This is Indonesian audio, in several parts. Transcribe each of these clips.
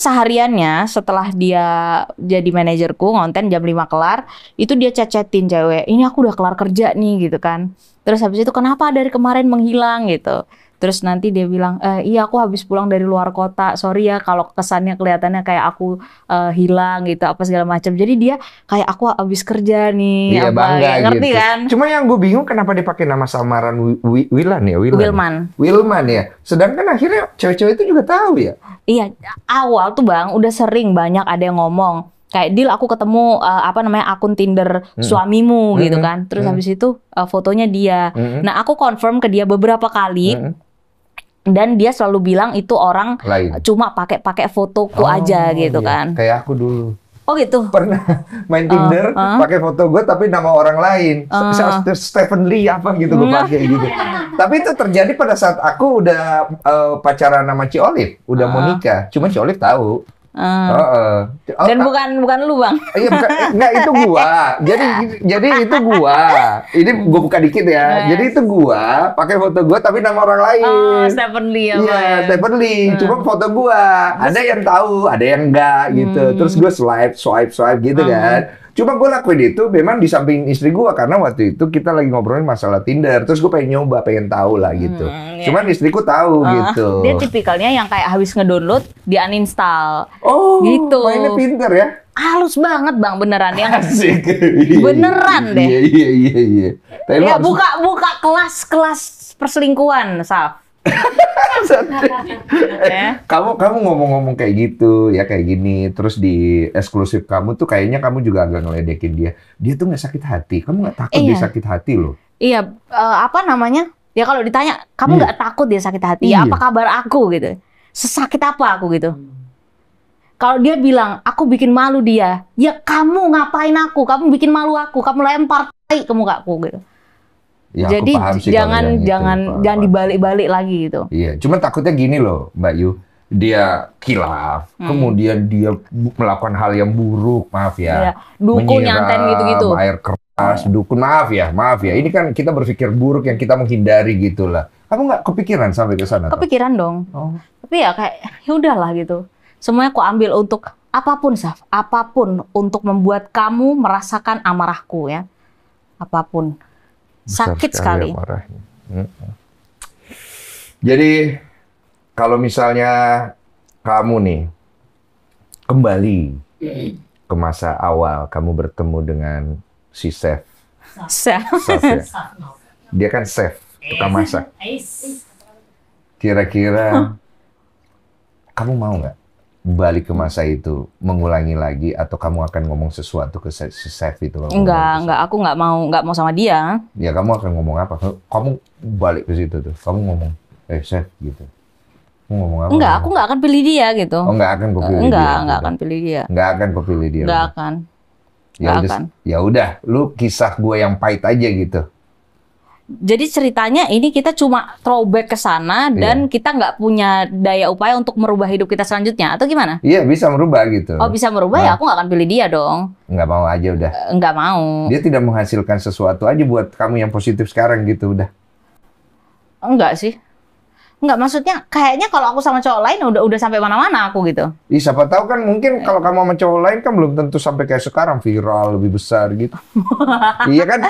sehariannya setelah dia jadi manajerku ngonten jam 5 kelar, itu dia chat-chatin cewek, ini aku udah kelar kerja nih gitu kan. Terus habis itu kenapa dari kemarin menghilang gitu. Terus nanti dia bilang, iya aku habis pulang dari luar kota, sorry ya kalau kesannya kelihatannya kayak aku hilang gitu, apa segala macam. Jadi dia kayak aku habis kerja nih, Iya, apa, bangga ngerti gitu. kan? Cuma yang gue bingung kenapa dia pakai nama samaran Willan ya? Wilman ya. Sedangkan akhirnya cewek-cewek itu juga tahu ya. Iya, awal tuh Bang, udah sering banyak ada yang ngomong. Kayak Dil, aku ketemu akun Tinder suamimu gitu kan. Terus habis itu fotonya dia. Nah, aku confirm ke dia beberapa kali. Dan dia selalu bilang itu orang Lain. cuma pakai fotoku aja gitu kan. Kayak aku dulu. Oh gitu. Pernah main Tinder pakai foto gue tapi nama orang lain. Stephen Lee apa gitu gue pakai gitu. Tapi itu terjadi pada saat aku udah pacaran sama Ci Olive, udah mau nikah. Cuma Ci Olive tahu. Dan bukan lu Bang. Iya, enggak, itu gua. Jadi itu gua. Ini gua buka dikit ya. Jadi itu gua pakai foto gua tapi nama orang lain. Oh, Stephen Lee apa Iya, ya? Stephen Lee. Cuma foto gua. Ada yang tahu, ada yang enggak gitu. Terus gua swipe gitu kan. Cuma gue lakuin itu memang di samping istri gue karena waktu itu kita lagi ngobrolin masalah Tinder. Terus gue pengen nyoba, pengen tahu lah gitu. Cuman istriku tahu gitu. Dia tipikalnya yang kayak habis ngedownload, dia uninstall. Oh, gitu. Mainnya pinter ya? Halus banget Bang, beneran yang Asik. beneran deh. Iya. Ya buka kelas perselingkuhan, Saf. Kamu ngomong-ngomong kayak gitu ya, kayak gini, terus di eksklusif kamu tuh kayaknya kamu juga agak ngeledekin dia. Dia tuh nggak sakit hati. Kamu nggak takut dia sakit hati loh? Iya, apa namanya? Ya kalau ditanya, kamu nggak takut dia sakit hati? Ya apa kabar aku gitu? Sesakit apa aku gitu? Kalau dia bilang, aku bikin malu dia, ya kamu ngapain aku? Kamu bikin malu aku, kamu lempar tai ke mukaku gitu. Ya, jadi jangan dibalik-balik lagi gitu. Iya, cuma takutnya gini loh, Mbak Yu. Dia khilaf, kemudian dia melakukan hal yang buruk, maaf ya. Iya. Dukun nyanten gitu-gitu. Air keras, dukun, maaf ya. Ini kan kita berpikir buruk yang kita menghindari gitulah. Kamu nggak kepikiran sampai ke sana? Kepikiran dong. Tapi ya kayak ya udahlah gitu. Semuanya aku ambil untuk apapun, Saf. Apapun untuk membuat kamu merasakan amarahku ya. Apapun. Sakit sekali. Jadi kalau misalnya kamu nih kembali ke masa awal, kamu bertemu dengan si chef. Ya. Dia kan chef, tukang masak. Kira-kira kamu mau nggak balik ke masa itu, mengulangi lagi, atau kamu akan ngomong sesuatu ke si chef itu? Enggak, aku nggak mau sama dia. Ya kamu akan ngomong apa? Kamu balik ke situ tuh, kamu ngomong, chef gitu. Kamu ngomong apa? Enggak, aku nggak akan pilih dia gitu. Oh, nggak akan kau pilih dia? Nggak akan pilih dia. Nggak akan kau pilih dia? Nggak akan. Ya udah, lu kisah gue yang pahit aja gitu. Jadi ceritanya ini kita cuma throwback ke sana dan kita nggak punya daya upaya untuk merubah hidup kita selanjutnya, atau gimana? Iya, bisa merubah gitu. Oh, bisa merubah ya, aku nggak akan pilih dia dong. Nggak mau aja udah. Nggak mau. Dia tidak menghasilkan sesuatu aja buat kamu yang positif sekarang gitu udah. Enggak sih. Enggak, maksudnya kayaknya kalau aku sama cowok lain udah sampai mana-mana aku gitu. Ih, siapa tahu kan mungkin kalau kamu sama cowok lain kan belum tentu sampai kayak sekarang viral lebih besar gitu. Iya kan?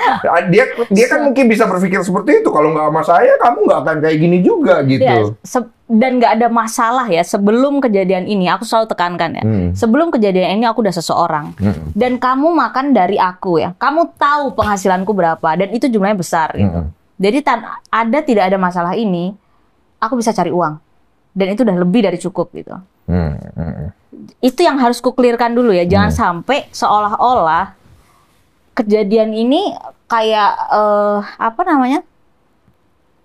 Dia kan mungkin bisa berpikir seperti itu. Kalau nggak sama saya, kamu nggak akan kayak gini juga gitu. Ya, dan nggak ada masalah ya sebelum kejadian ini. Aku selalu tekankan ya. Sebelum kejadian ini aku udah seseorang. Dan kamu makan dari aku ya. Kamu tahu penghasilanku berapa dan itu jumlahnya besar gitu. Jadi tidak ada masalah ini. Aku bisa cari uang. Dan itu udah lebih dari cukup gitu. Itu yang harus ku clearkan dulu ya. Jangan sampai seolah-olah kejadian ini kayak apa namanya?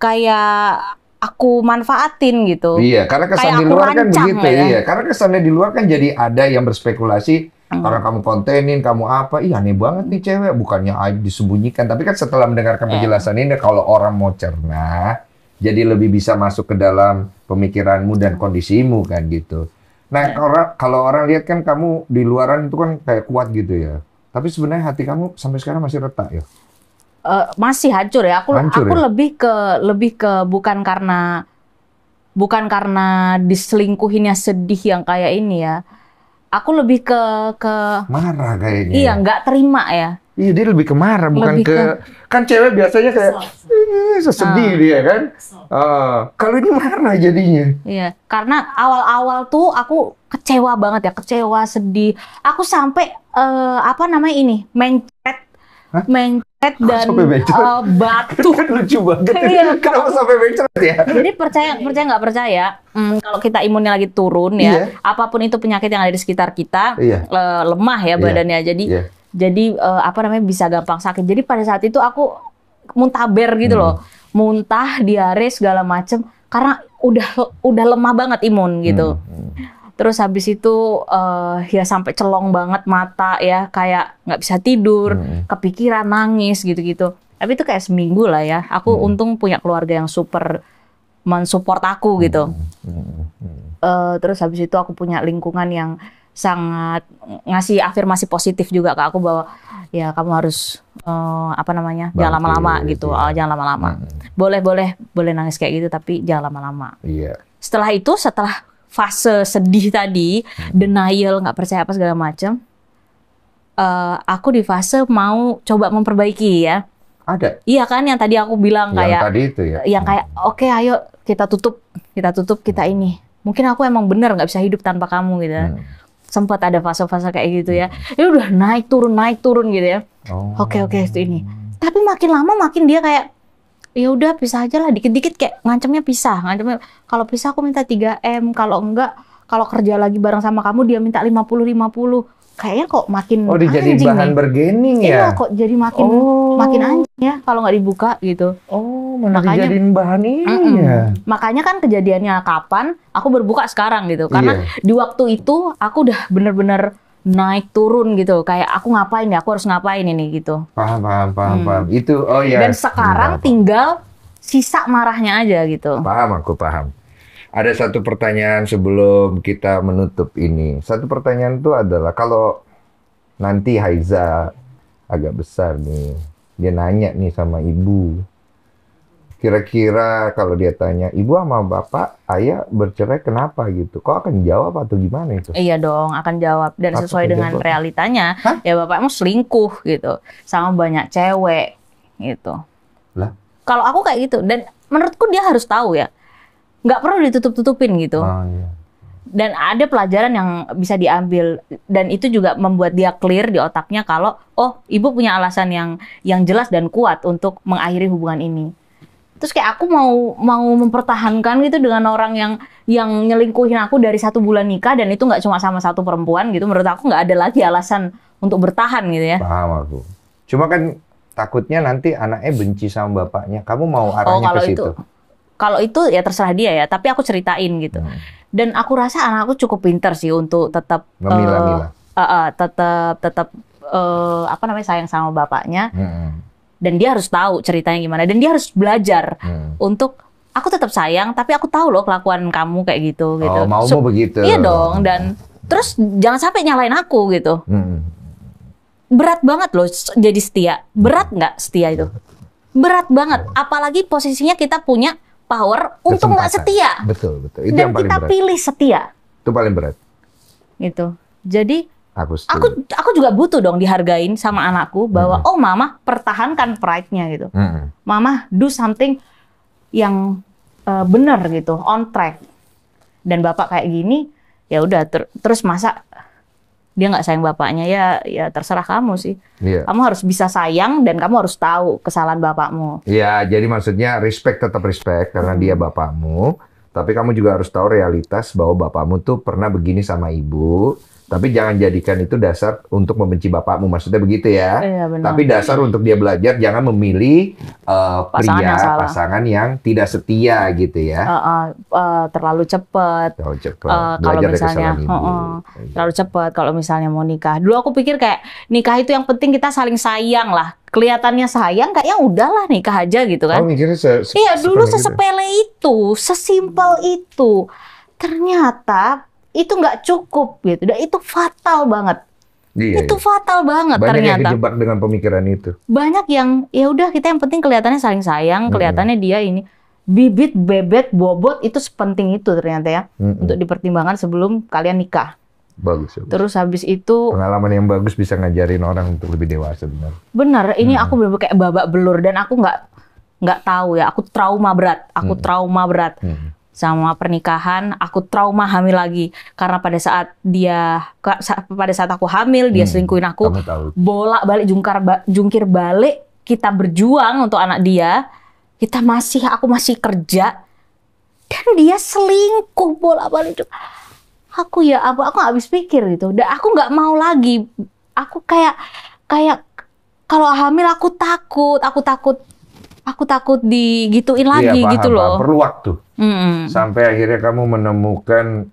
Kayak aku manfaatin gitu. Iya, karena kesan di luar kan begitu. Ya? Iya, karena kesannya di luar kan jadi ada yang berspekulasi. Karena kamu kontenin, kamu apa? Ih, aneh banget nih cewek. Bukannya disembunyikan. Tapi kan setelah mendengarkan penjelasan ini, kalau orang mau cerna, jadi lebih bisa masuk ke dalam pemikiranmu dan kondisimu kan gitu. Nah, kalau orang lihat kan kamu di luaran itu kan kayak kuat gitu ya. Tapi sebenarnya hati kamu sampai sekarang masih retak ya? Masih hancur ya. Aku ya? lebih ke bukan karena bukan karena diselingkuhinnya sedih yang kayak ini ya. Aku lebih ke marah kayaknya. Iya, nggak terima ya. Iya, dia lebih ke marah, bukan kan cewek biasanya kayak sedih dia kan. Kalau ini marah jadinya. Iya, karena awal-awal tuh aku kecewa banget ya, kecewa, sedih. Aku sampai mencret dan batu. Kan lucu banget. Kenapa sampai mencret ya? Jadi percaya nggak percaya, kalau kita imunnya lagi turun ya, apapun itu penyakit yang ada di sekitar kita, lemah ya badannya. Jadi bisa gampang sakit. Jadi pada saat itu aku muntaber gitu loh, muntah, diare segala macem karena udah lemah banget imun gitu. Terus habis itu ya sampai celong banget mata ya, kayak nggak bisa tidur, kepikiran, nangis gitu-gitu. Tapi itu kayak seminggu lah ya. Aku untung punya keluarga yang super mensupport aku gitu. Terus habis itu aku punya lingkungan yang sangat ngasih afirmasi positif juga ke aku bahwa ya kamu harus jangan lama-lama gitu. Jangan lama-lama. Boleh nangis kayak gitu tapi jangan lama-lama. Iya. Setelah fase sedih tadi, denial, nggak percaya apa segala macam, aku di fase mau coba memperbaiki ya. Ada. Iya kan yang tadi aku bilang yang kayak tadi itu ya. Yang kayak oke, ayo kita tutup kita ini. Mungkin aku emang bener nggak bisa hidup tanpa kamu gitu. Sempat ada fase-fase kayak gitu ya. Ya udah naik turun gitu ya. Oke, itu ini. Tapi makin lama makin dia kayak ya udah pisah aja lah, dikit-dikit kayak ngancamnya kalau pisah aku minta 3M, kalau enggak, kalau kerja lagi bareng sama kamu dia minta 50. Kayaknya kok makin dia jadi bahan bergening ya? Iya, kok jadi makin anjing ya kalau nggak dibuka gitu. Makanya dijadiin bahan ini ya? Makanya kan kejadiannya kapan, aku berbuka sekarang gitu. Karena di waktu itu aku udah bener-bener naik turun gitu, kayak aku ngapain ya, aku harus ngapain ini gitu. Paham. Itu Dan sekarang tinggal sisa marahnya aja gitu. Aku paham. Ada satu pertanyaan sebelum kita menutup ini. Satu pertanyaan itu adalah kalau nanti Haiza agak besar nih, dia nanya nih sama ibu. Kira-kira kalau dia tanya, ibu sama bapak, ayah bercerai kenapa gitu? Kok akan jawab atau gimana itu? Iya dong, akan jawab. Dan sesuai dengan realitanya, ya bapakmu selingkuh gitu. Sama banyak cewek gitu. Lah? Kalau aku kayak gitu. Dan menurutku dia harus tahu ya. Nggak perlu ditutup-tutupin gitu. Iya. Dan ada pelajaran yang bisa diambil. Dan itu juga membuat dia clear di otaknya kalau, ibu punya alasan yang jelas dan kuat untuk mengakhiri hubungan ini. Terus kayak aku mau mempertahankan gitu dengan orang yang nyelingkuhin aku dari 1 bulan nikah dan itu nggak cuma sama satu perempuan gitu. Menurut aku nggak ada lagi alasan untuk bertahan gitu ya. Paham aku. Cuma kan takutnya nanti anaknya benci sama bapaknya. Kamu mau arahnya ke situ? Kalau itu ya terserah dia ya. Tapi aku ceritain gitu. Dan aku rasa anakku cukup pintar sih untuk tetap memilah-milah. Tetap sayang sama bapaknya. Dan dia harus tahu ceritanya gimana. Dan dia harus belajar untuk aku tetap sayang, tapi aku tahu loh kelakuan kamu kayak gitu. Maumu begitu. Iya dong. Dan terus jangan sampai nyalain aku gitu. Berat banget loh jadi setia. Berat nggak setia itu? Berat banget. Apalagi posisinya kita punya power untuk nggak setia. Betul. Itu dan kita pilih setia. Itu paling berat. Gitu. Jadi aku juga butuh dong dihargain sama anakku bahwa mama pertahankan pride-nya gitu. Mama do something yang benar gitu, on track. Dan bapak kayak gini, ya udah terus masa dia nggak sayang bapaknya ya terserah kamu sih. Kamu harus bisa sayang dan kamu harus tahu kesalahan bapakmu. Iya, jadi maksudnya tetap respect karena dia bapakmu, tapi kamu juga harus tahu realitas bahwa bapakmu tuh pernah begini sama ibu. Tapi jangan jadikan itu dasar untuk membenci bapakmu, maksudnya begitu ya. Iya, benar. Tapi dasar untuk dia belajar, jangan memilih pasangan yang tidak setia gitu ya. Terlalu cepat. Kalau misalnya terlalu cepat, kalau misalnya mau nikah. Dulu aku pikir kayak nikah itu yang penting kita saling sayang lah. Kelihatannya sayang, kayaknya udahlah nikah aja gitu kan. Mikirnya iya, dulu sesepele itu, sesimpel itu. Ternyata itu nggak cukup gitu, dan itu fatal banget. Itu fatal banget. Banyak ternyata. Banyak yang kejebak dengan pemikiran itu. Banyak yang ya udah kita yang penting kelihatannya saling sayang, kelihatannya dia ini. bibit, bebet, bobot itu sepenting itu ternyata ya. Untuk dipertimbangkan sebelum kalian nikah. Bagus. Terus habis itu pengalaman yang bagus bisa ngajarin orang untuk lebih dewasa, benar. Benar, ini aku benar-benar kayak babak belur dan aku nggak tahu ya. Aku trauma berat. Sama pernikahan. Aku trauma hamil lagi karena pada saat aku hamil dia selingkuhin aku. Bolak-balik jungkir balik. Kita berjuang untuk anak dia. Aku masih kerja dan dia selingkuh bolak-balik. Aku nggak habis pikir gitu. Dan aku nggak mau lagi. Aku kayak kalau hamil aku takut digituin lagi gitu loh. Perlu waktu. Sampai akhirnya kamu menemukan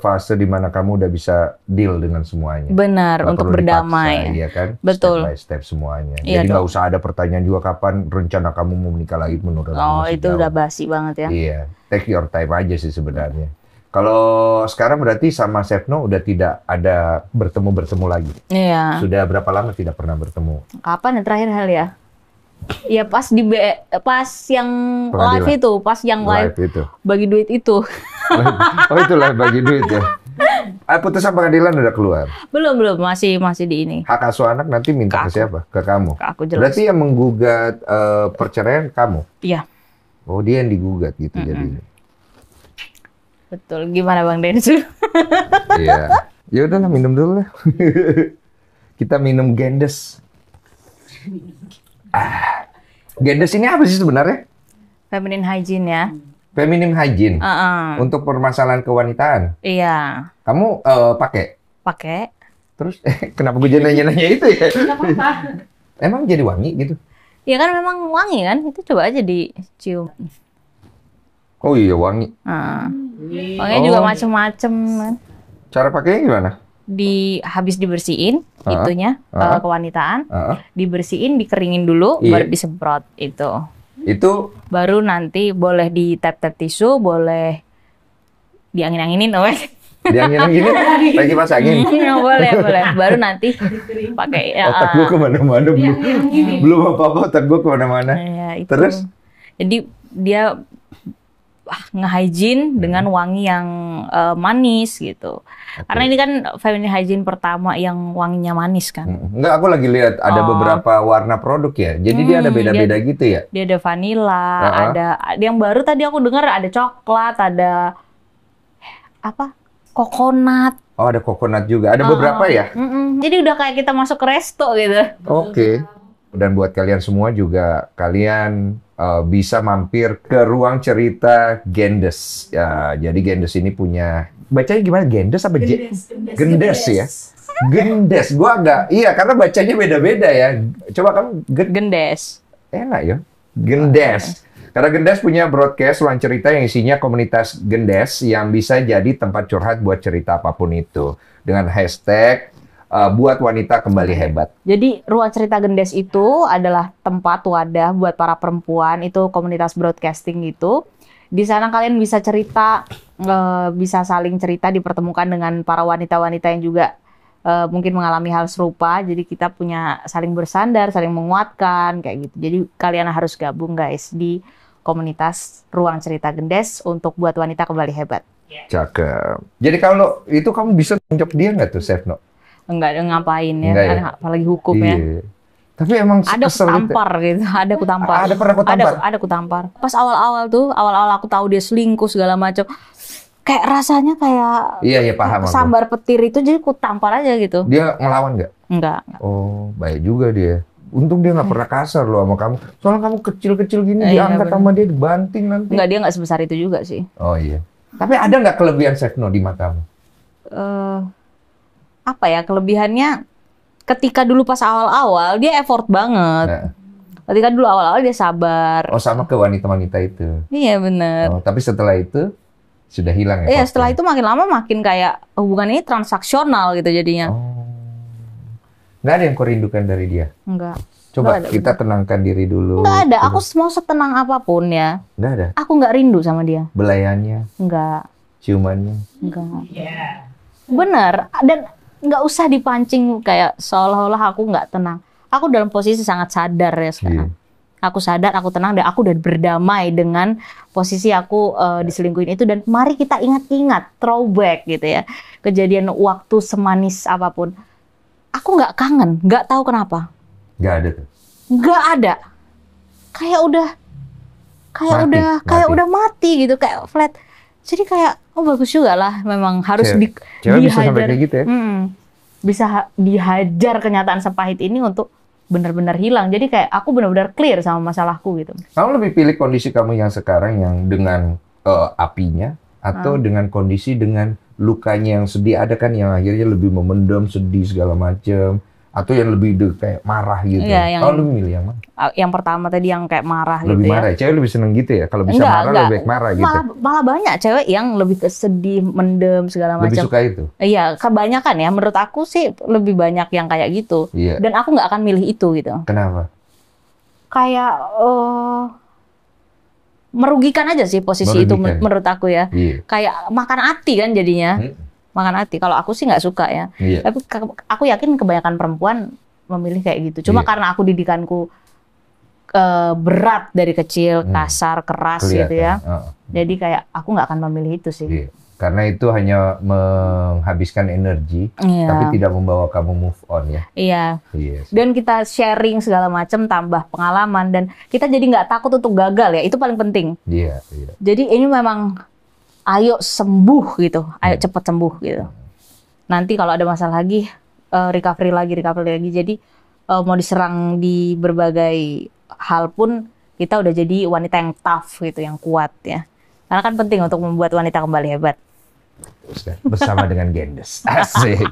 fase di mana kamu udah bisa deal dengan semuanya. Benar, untuk berdamai. Iya kan? Betul. Step by step semuanya. Jadi nggak usah ada pertanyaan juga kapan rencana kamu mau menikah lagi menurut kamu. Oh, itu udah basi banget ya. Iya, take your time aja sih sebenarnya. Kalau sekarang berarti sama Sevno udah tidak ada bertemu lagi. Iya. Sudah berapa lama tidak pernah bertemu? Kapan yang terakhir kali ya? Ya pas yang Pengadilan. live itu, pas yang live itu. Bagi duit itu. Oh itu live bagi duit ya. Putusan pengadilan udah keluar? Belum, masih di ini. Hak asuh anak nanti minta ke siapa? Ke kamu? Ke aku jelas. Berarti yang menggugat perceraian kamu? Iya. Oh dia yang digugat gitu jadi. Betul. Gimana Bang Densu? Iya. Ya udahlah minum dulu lah. Kita minum Gendes. Gendes ini apa sih sebenarnya? Feminine hygiene ya. Feminine hygiene. Untuk permasalahan kewanitaan. Iya. Kamu pakai? Pakai. Terus kenapa gue jadi nanya-nanya itu ya? Kenapa? Emang jadi wangi gitu? Ya kan memang wangi kan. Itu coba aja dicium. Oh iya wangi. Wanginya juga macem-macem kan. Cara pakainya gimana? Habis dibersihin itunya kewanitaan, dibersihin, dikeringin dulu, baru disemprot itu. Itu baru nanti boleh di tap-tap tisu, boleh diangin-anginin, diangin-anginin, lagi pasangin. boleh. Baru nanti pakai. Otak gue kemana-mana belum apa-apa, otak gue kemana-mana. Terus? Jadi dia nge-hygiene dengan wangi yang manis gitu. Karena ini kan feminine hygiene pertama yang wanginya manis kan. Enggak, aku lagi lihat ada beberapa warna produk ya. Jadi dia ada beda-beda gitu ya. Dia ada vanilla, ada yang baru tadi aku dengar ada coklat, ada apa? Coconut. Oh, ada coconut juga. Ada beberapa ya? Jadi udah kayak kita masuk ke resto gitu. Oke. Dan buat kalian semua juga, kalian bisa mampir ke ruang cerita Gendes. Ya, jadi Gendes ini punya, bacanya gimana? Gendes apa Gendes ya? Gendes. Gua agak, iya karena bacanya beda-beda ya. Coba kamu Gendes. Enak ya? Gendes. Karena Gendes punya broadcast ruang cerita yang isinya komunitas Gendes yang bisa jadi tempat curhat buat cerita apapun itu. Dengan hashtag buat wanita kembali hebat. Jadi ruang cerita Gendes itu adalah tempat wadah buat para perempuan, itu komunitas broadcasting gitu. Di sana kalian bisa cerita, bisa saling cerita, dipertemukan dengan para wanita-wanita yang juga mungkin mengalami hal serupa. Jadi kita punya saling bersandar, saling menguatkan kayak gitu. Jadi kalian harus gabung guys di komunitas ruang cerita Gendes untuk buat wanita kembali hebat. Cakep. Jadi kalau itu kamu bisa tunjuk dia nggak tuh, Sevno? Enggak, ngapain ya, enggak, ya? Apalagi hukum ya. Tapi emang ada kutampar gitu, ada kutampar. Ada pernah kutampar? Ada kutampar. Pas awal-awal aku tahu dia selingkuh segala macam. Kayak rasanya kayak iya paham sambar petir itu, jadi kutampar aja gitu. Dia ngelawan nggak? Enggak. Oh, baik juga dia. Untung dia nggak pernah kasar loh sama kamu. Soalnya kamu kecil-kecil gini diangkat sama dia, dibanting nanti. Enggak, dia nggak sebesar itu juga sih. Oh iya. Tapi ada nggak kelebihan Sevno di matamu? Apa ya kelebihannya? Ketika dulu pas awal-awal dia effort banget. Nah. Ketika dulu awal-awal dia sabar. Oh, sama ke wanita-wanita itu. Iya benar. Oh, tapi setelah itu sudah hilang ya? Iya, setelah itu makin lama makin kayak hubungan ini transaksional gitu jadinya. Oh. Nggak ada yang kau rindukan dari dia? Enggak. Coba kita tenangkan diri dulu. Nggak ada. Aku mau setenang apapun ya. Nggak ada? Aku nggak rindu sama dia. Belayannya? Enggak. Ciumannya? Enggak. Bener. Dan nggak usah dipancing kayak seolah-olah aku nggak tenang. Aku dalam posisi sangat sadar ya sekarang. Aku sadar, aku tenang, dan aku udah berdamai dengan posisi aku diselingkuhin itu. Dan mari kita ingat-ingat, throwback gitu ya. Kejadian waktu semanis apapun. Aku nggak kangen, nggak tahu kenapa. Nggak ada tuh? Nggak ada. Kayak udah mati gitu, kayak flat. Jadi kayak, oh bagus juga lah, memang harus cewek dihajar. bisa sampai kayak gitu ya? Bisa dihajar kenyataan sepahit ini untuk benar-benar hilang. Jadi kayak aku benar-benar clear sama masalahku gitu. Kamu lebih pilih kondisi kamu yang sekarang yang dengan apinya atau dengan kondisi dengan lukanya yang sedih? Ada kan yang akhirnya lebih memendam, sedih segala macam, atau yang lebih kayak marah gitu. Iya, Kamu lebih milih yang mana? Yang pertama tadi yang kayak marah lebih gitu marah. ya. Cewek lebih seneng gitu ya? Kalau bisa marah lebih baik marah gitu. Malah banyak cewek yang lebih ke sedih, mendem segala macam. Lebih suka itu? Iya, kebanyakan ya. Menurut aku sih lebih banyak yang kayak gitu. Iya. Dan aku nggak akan milih itu gitu. Kenapa? Kayak merugikan aja sih posisi itu menurut aku ya. Iya. Kayak makan hati kan jadinya. Makan hati. Kalau aku sih nggak suka ya. Iya. Tapi aku yakin kebanyakan perempuan memilih kayak gitu. Cuma karena aku didikanku berat dari kecil, kasar, keras gitu ya. Jadi kayak aku nggak akan memilih itu sih. Iya. Karena itu hanya menghabiskan energi, tapi tidak membawa kamu move on ya. Iya. Yes. Dan kita sharing segala macam, tambah pengalaman, dan kita jadi nggak takut untuk gagal ya. Itu paling penting. Iya. Iya. Jadi ini memang ayo sembuh gitu, ayo cepat sembuh gitu. Nanti kalau ada masalah lagi, recovery lagi. Jadi mau diserang di berbagai hal pun kita udah jadi wanita yang tough gitu, yang kuat ya. Karena kan penting untuk membuat wanita kembali hebat. Bersama dengan Gendes. Asik.